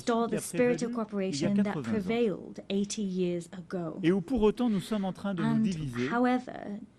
restore qui the a spirit prévalu of il y a cooperation that 80 ans. prevailed 80 years ago. Et où pour autant nous sommes en train de nous And diviser however,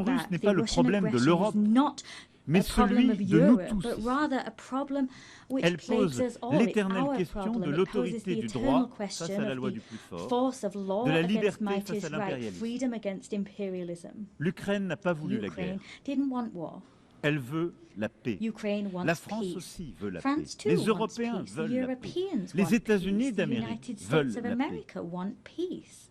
L'agression russe that n'est the pas le Russian problème de aggression l'Europe, is not mais a problem celui of de nous Europe, tous. but rather a problem which Elle plagues pose us all. It's l'éternelle our question de problem. It poses l'autorité the du eternal droit face question à la of loi the du plus fort, force of law de la against liberté mightiest face à right, l'impérialisme. freedom against imperialism. L'Ukraine n'a pas voulu la Ukraine guerre, didn't want war. elle veut la paix. Ukraine wants La France peace. aussi veut la France paix. too Les wants Européens peace. The veulent la paix. Europeans Les want États-Unis peace. The d'Amérique United veulent States of la paix. America want peace.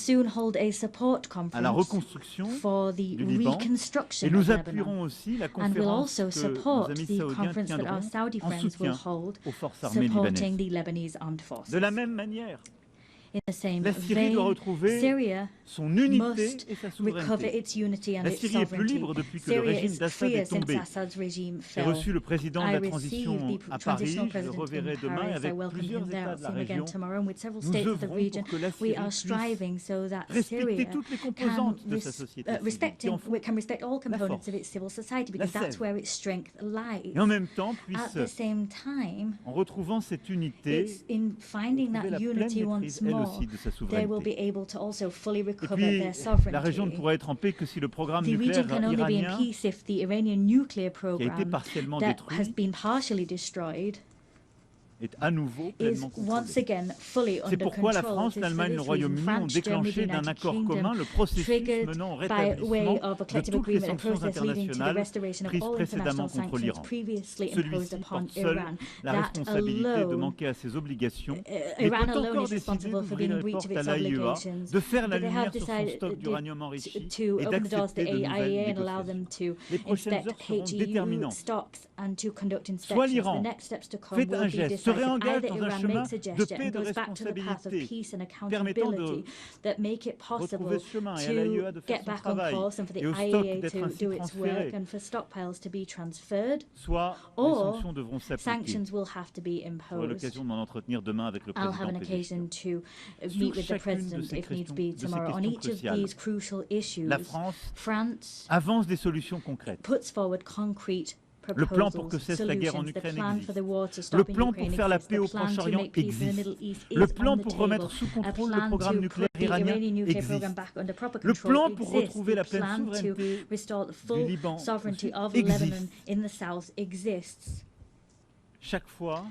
soon hold a support à la conference reconstruction for the du Liban. reconstruction Et nous of Lebanon. appuierons aussi la And we'll conférence also que nos support amis the saoudiens conference that tiendront our Saudi en friends will soutien hold, aux forces armées supporting libanaises. the Lebanese armed forces. De la même manière, In the same la Syrie doit vein, retrouver Syria son unité must et sa recover souveraineté. its unity and La its Syrie est plus sovereignty. libre depuis que le Syria régime is d'Assad freer est since tombé. Assad's regime J'ai fell. reçu le président de I la received transition the à Paris, transitional je le president reverrai in demain Paris. I avec welcome plusieurs him there. États I'll de see la him again région. tomorrow. And with several Nous states of the œuvrons region, pour que la we Syrie are puisse striving so that respecter Syria toutes les can, composantes de sa société civile, qui respect en font all components force, of its civil society, la because that's sève. where its strength lies. et en même temps At puisse, the same time, en retrouvant cette unité, it's in finding retrouver that la pleine unity maîtrise, once elle more, aussi, de sa they will be souveraineté. able to also fully Et recover puis, their la sovereignty. région ne pourra être en paix que si le programme The region nucléaire can only be in iranien, peace if the Iranian nuclear qui a été program partiellement that détruit, has been partially destroyed est à nouveau is pleinement once contrôlé. again fully C'est under pourquoi la control. France, It is for l'Allemagne et le this reason Royaume-Uni ont France, Germany, déclenché the d'un United accord Kingdom commun le processus triggered menant au by way rétablissement of a de collective toutes les agreement, a sanctions process leading to the internationales restoration of prises all précédemment international contre sanctions l'Iran. previously imposed Celui-ci upon porte seul Iran. la That responsabilité de alone, manquer à ses obligations, mais Iran peut alone encore is décider responsible for being d'ouvrir in les breach of portes à its l'AIEA, obligations. de faire la But they have lumière sur son decided stock d'uranium enrichi to et open the doors to the d'accepter de nouvelles AIEA and allow them négociations. to Les prochaines inspect heures seront HEU déterminantes. stocks and to conduct Soit inspections. The l'Iran next steps to come fait will un be geste, se decisive. réengage Either dans un Iran chemin makes a de gesture paix et and de goes back to the path of responsabilité, peace and permettant de accountability that make it retrouver possible ce chemin et à l'AIEA to de faire get son back on travail course and for the et aux stocks IAEA d'être to ainsi do its work transférés, and for stockpiles to be transferred, soit les or sanctions devront s'appliquer. sanctions will have to be J'aurai imposed. l'occasion de m'en entretenir demain avec le I'll have président an Pezeshkian. occasion to Sur meet with the chacune de president ces if needs questions- be de ces tomorrow. On questions each of cruciales, these crucial issues, La France France avance des solutions concrètes. puts forward concrete Le plan pour que proposals, cesse la guerre en solutions. The Ukraine plan existe. for the war to Le stop in plan Ukraine pour faire la exists. paix The au plan to Proche-Orient make peace in the existe. Middle East Le is plan on the pour table. remettre sous A contrôle le plan programme to nucléaire put the iranien Iranian nuclear existe. program back under proper Le control plan pour exists. retrouver la The pleine plan to souveraineté restore the du full Liban au sovereignty sud of existe. Lebanon in the south exists. Chaque fois,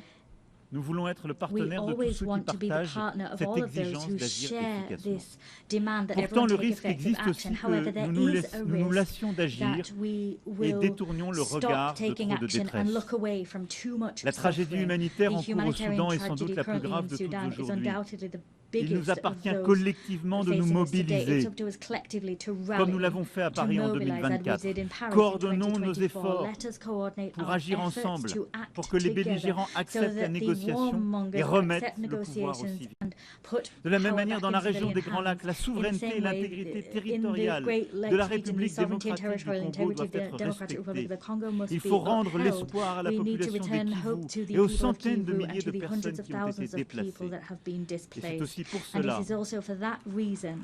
nous voulons être le We partenaire de tous always ceux qui want to be the partagent partner of cette all of those exigence who d'agir share efficacement. this demand that Pourtant, everyone le take risque effective existe action. aussi However, que there nous is a nous risk lassions d'agir that we et will détournions le regard stop de taking trop de action and détresse. look away from too much La tragédie suffering. humanitaire The en cours au humanitarian Soudan est sans doute tragedy la plus currently grave in de toutes Sudan is aujourd'hui. undoubtedly the Il biggest nous of appartient those collectivement de nous facing us today. mobiliser, It's up to us collectively to comme rally, nous l'avons fait à to Paris en mobilize, as we 2024. did in Paris in Coordonnons nos 2024. efforts Let us coordinate pour our agir efforts ensemble, to act pour que les together belligérants so acceptent la that the négociation et warmongers remettent accept le pouvoir aux negotiations civils. and put De la même power manière, back dans la in région des civilian Grands Lacs, hands. la In the souveraineté et same way, l'intégrité in the territoriale Great de Lakes la region, the République sovereignty and démocratique territorial du Congo integrity of doivent the être Democratic Republic of respectées. the Congo must Il be faut rendre upheld. l'espoir à la We need to population return des hope to Kivus the et aux people of centaines de Kivu and milliers to de the hundreds personnes of qui ont été thousands of people déplacées. that have been Et c'est displaced. aussi pour And cela it is also for that reason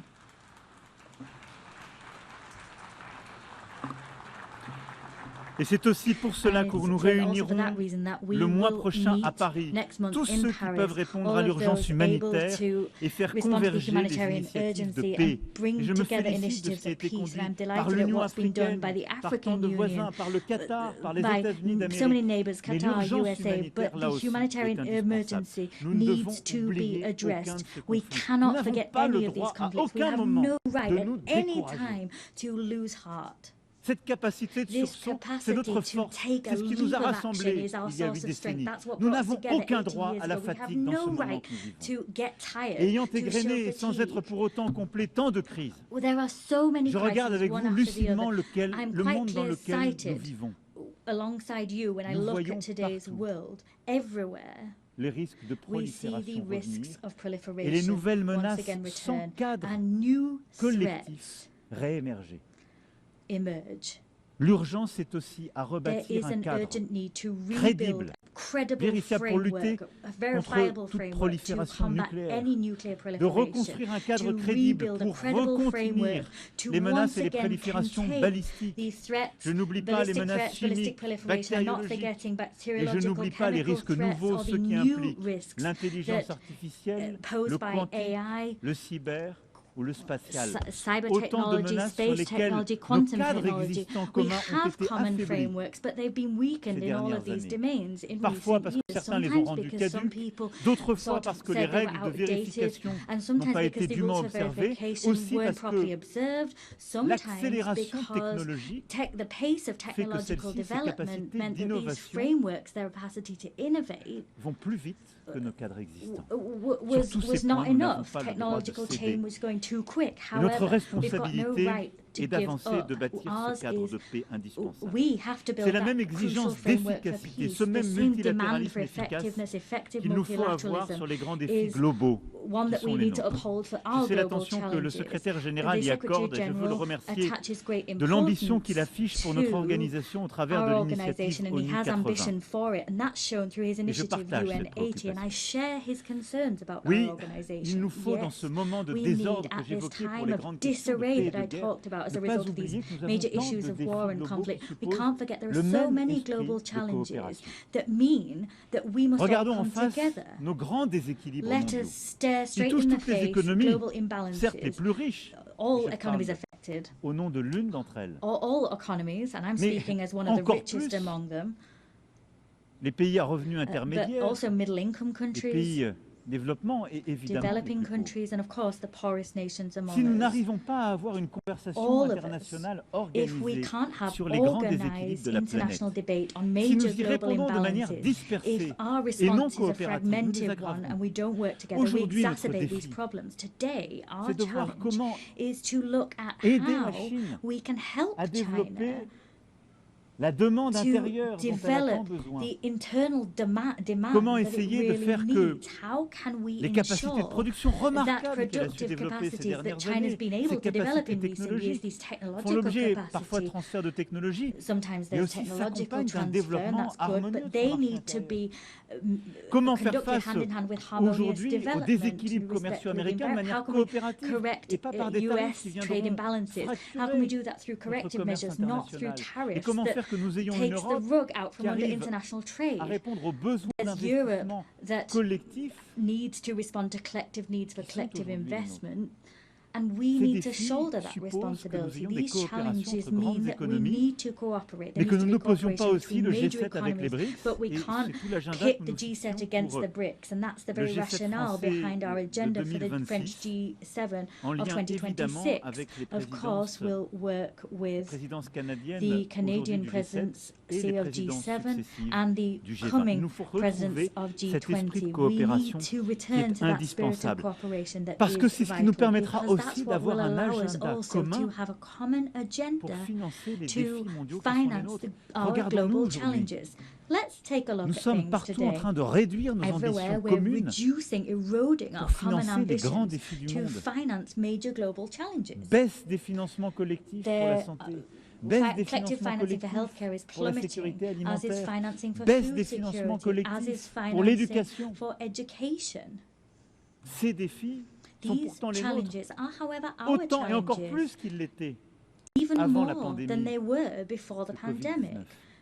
Et c'est aussi pour cela que nous réunirons le mois prochain à Paris tous ceux qui peuvent répondre à l'urgence humanitaire et faire converger les initiatives de paix. Et je me félicite de ce qui a été conduit par l'Union africaine, par tant de voisins, par le Qatar, par les États-Unis d'Amérique. Mais l'urgence humanitaire, là aussi, est indispensable. Nous ne devons oublier aucun de ces We conflits. Nous cannot n'avons forget pas le any of these droit à conflicts. We aucun have moment no right de at nous any décourager. time to lose heart. Cette capacité de This sursaut, c'est capacity notre to force. take a C'est ce qui nous leap a of action rassemblés is our il y a 8 source of strength. décennies. That's what Nous brought us n'avons together aucun 80 droit years à la ago. We have fatigue dans ce no moment right que nous vivons. to get tired, Ayant to show égrené, sans fatigue. être pour autant complet, tant de crises, Well, there are so many je regarde crises, avec one vous after the lucidement other. I'm le quite monde dans lequel nous clear-sighted vivons. alongside you when I Nous look voyons at today's partout world. Everywhere, Les risques de we see the prolifération risks revenir of et les proliferation nouvelles once menaces again sans return, cadre and new collectif threats réémerger. emerge. L'urgence est aussi à There rebâtir is un an cadre urgent need to crédible, rebuild a credible vérifiable pour lutter framework, a verifiable toute framework to prolifération combat nucléaire, any nuclear de proliferation, reconstruire un cadre to crédible rebuild a pour credible recontenir framework to les menaces once et les again proliférations contain balistiques. these threats, Je n'oublie pas les ballistic menaces threats, ballistic chimiques, proliferation, and not bactériologiques, forgetting et je bacteriological, n'oublie pas les chemical risques threats, nouveaux, or the ceux qui new impliquent risks l'intelligence that, artificielle, posed le by quantique, AI, le cyber ou le spatial. cyber Autant de technology, menaces sur space lesquelles technology, nos quantum cadres technology. existants We communs ont have été common affaiblis frameworks, but they've been weakened ces in all of dernières these années. domains in Parfois recent parce que years. certains les ont Sometimes rendus because some caduques, people d'autres fois sort parce of que said les they were règles de outdated, vérification and n'ont sometimes pas because été the dûment rules of observées, verification aussi weren't parce properly que observed, sometimes l'accélération because technologique the pace of que technological celles-ci, ces development capacités meant that these d'innovation frameworks, their capacity to innovate, vont plus vite que nos cadres existants. was Sur tous ces not points, nous n'avons enough. pas le droit de Technological céder. change was going too quick. Et notre However, we've got no responsabilité right et d'avancer et de bâtir ce cadre de paix indispensable. C'est la même exigence d'efficacité, ce même multilatéralisme efficace qu'il nous faut avoir sur les grands défis globaux qui sont les nôtres. Je sais l'attention que le secrétaire général y accorde et je veux le remercier de l'ambition qu'il affiche pour notre organisation au travers de l'initiative ONU 80. Et je partage cette préoccupation. Oui, il nous faut dans ce moment de désordre que j'évoquais pour les grandes questions de paix et de guerre, ne pas oublier que nous avons tant de défis globaux qui supposent le même esprit de coopération. Regardons en face nos grands déséquilibres mondiaux. Ils touchent toutes les économies, certes les plus riches, au nom de l'une d'entre elles. Mais encore plus, les pays à revenus intermédiaires, les pays développement et évidemment si nous n'arrivons pas à avoir une conversation internationale organisée sur les grands déséquilibres de la planète, si nous y répondons de manière dispersée et non coopérative, nous les aggravons. Aujourd'hui, notre défi, c'est de voir comment aider la Chine à développer la demande intérieure dont elle a tant besoin. Comment essayer de faire que les capacités de production remarquables qu'elle a su développer ces dernières années, ces capacités technologiques, font l'objet parfois de transferts de technologies, mais aussi s'accompagnent d'un développement harmonieux de comment faire face aujourd'hui aux déséquilibres commerciaux américains de manière coopérative et pas par des tarifs qui viendront fracturer notre commerce international. Et comment faire que nous ayons une Europe qui arrive à répondre aux besoins d'investissement collectif. And we need to shoulder that responsibility. These challenges mean that we need to cooperate. There needs to be cooperation between major economies, but we can't pit the G7 against the BRICS, and that's the very rationale behind our agenda for the French G7 of 2026. Of course, we'll work with the Canadian presidency of G7 and the coming presidents of G20. We need to return to that spirit of cooperation that is vital, because that's what will allow us also to have a common agenda to finance our global challenges. Let's take a look at things today. Everywhere we're reducing, eroding our common ambitions to finance major global challenges. Baisse des financements collectifs pour la santé. Collective financing for healthcare is plummeting, as is financing for food security, as is financing for education. Ces défis sont pourtant les nôtres, autant et encore plus qu'ils l'étaient avant la pandémie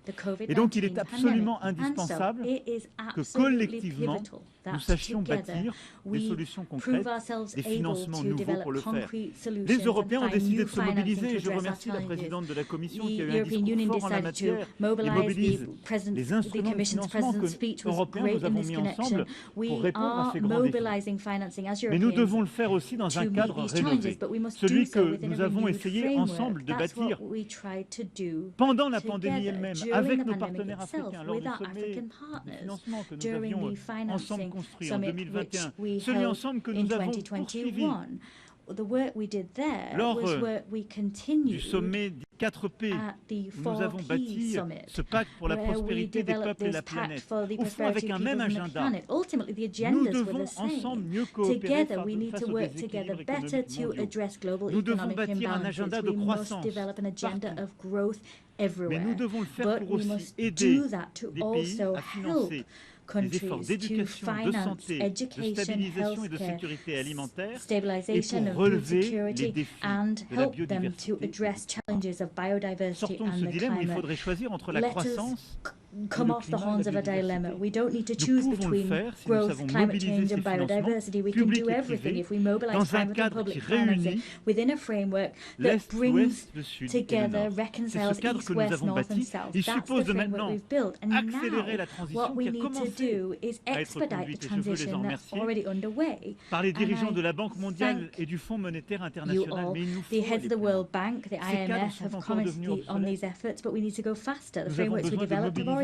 de Covid-19. Et donc, il est absolument indispensable que collectivement, nous sachions bâtir des solutions concrètes, des financements nouveaux pour le faire. Les Européens ont décidé de se mobiliser et je remercie la présidente de la Commission qui a eu un discours fort en la matière et mobilise les instruments de financement que Européens nous avons mis ensemble pour répondre à ces grands défis. Mais nous devons le faire aussi dans un cadre rénové, celui que nous avons essayé ensemble de bâtir pendant la pandémie elle-même, avec nos partenaires africains, lors du sommet de financement que nous avions ensemble construit en 2021, celui ensemble que nous avons poursuivi lors du sommet des 4P, où nous avons bâti ce pacte pour la prospérité des peuples et la planète, au fond avec un même agenda. Nous devons ensemble mieux coopérer face aux déséquilibres économiques mondiaux. Nous devons bâtir un agenda de croissance partout. Mais nous devons le faire pour aussi aider des pays à financer des efforts d'éducation, de santé, de stabilisation et de sécurité alimentaire et pour relever les défis de la biodiversité. Sortons de ce dilemme où il faudrait choisir entre la croissance come off the horns of a dilemma. We don't need to choose between growth, climate change and biodiversity. We can do everything if we mobilize private and public financing within a framework that brings together, reconciles East, West, North and South. That's the framework we've built. And now what we need to do is expedite the transition that's already underway. Par les dirigeants de la Banque mondiale et du Fonds monétaire international. Mais il nous faut the heads of the World Bank, the IMF have commented on these efforts, but we need to go faster. The frameworks we developed have already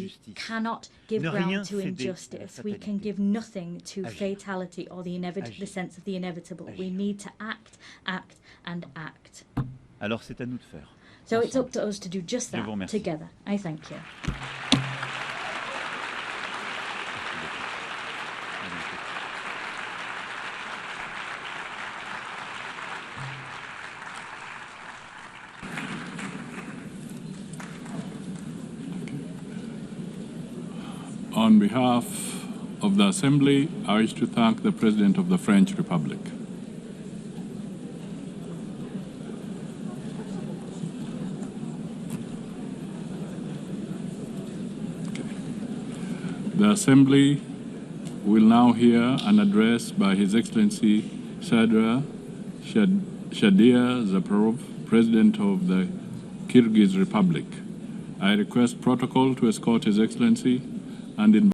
justice. Cannot give Ne ground rien to céder à la injustice. We can fatalité. give nothing to Agir. fatality or the sense of the inevitable. We Agir. need to act, act, and act. Alors c'est à nous de faire. So it's up to us to do just that together. I thank you. On behalf of the Assembly, I wish to thank the President of the French Republic. The Assembly will now hear an address by His Excellency Shadia Zaparov, President of the Kyrgyz Republic. I request protocol to escort His Excellency and invite